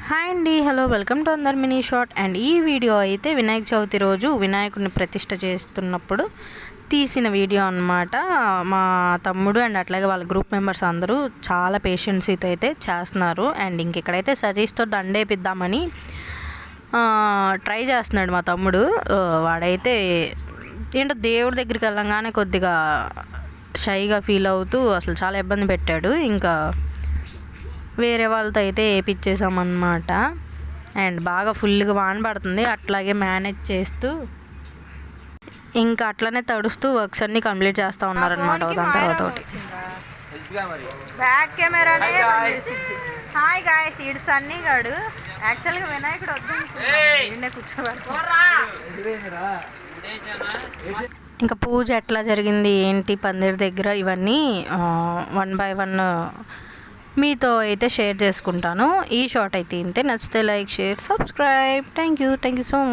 Hi అండి, hello, welcome to another mini shot. And ఈ video అయితే వినాయక చవితి రోజు వినాయకుడిని ప్రతిష్ఠ చేస్తున్నప్పుడు తీసిన వీడియో అనమాట. మా తమ్ముడు అండ్ అట్లాగే వాళ్ళ గ్రూప్ మెంబర్స్ అందరూ చాలా పేషెన్సీతో అయితే చేస్తున్నారు. అండ్ ఇక్కడైతే సతీష్తో దండేపిద్దామని ట్రై చేస్తున్నాడు మా తమ్ముడు. వాడైతే ఏంటో దేవుడి దగ్గరికి వెళ్ళంగానే కొద్దిగా షైగా ఫీల్ అవుతూ అసలు చాలా ఇబ్బంది పెట్టాడు. ఇంకా వేరే వాళ్ళతో అయితే వేయించేసామన్నమాట. అండ్ బాగా ఫుల్గా వాన పడుతుంది, అట్లాగే మేనేజ్ చేస్తూ ఇంకా అట్లనే తడుస్తూ వర్క్స్ అన్నీ కంప్లీట్ చేస్తూ ఉన్నారనమాట. దాని తర్వాత ఒకటి బ్యాక్ కెమెరానే. హాయ్ గాయ్స్, ఈడు సన్నీ గాడు. యాక్చువల్గా వినాయకుడు వద్దు కూర్చోబెడతా. ఇంకా పూజ ఎట్లా జరిగింది ఏంటి పందిరి దగ్గర ఇవన్నీ 1 by 1 మీతో అయితే షేర్ చేసుకుంటాను. ఈ షార్ట్ అయితే ఇంతే. నచ్చితే like, share, subscribe. Thank you so much.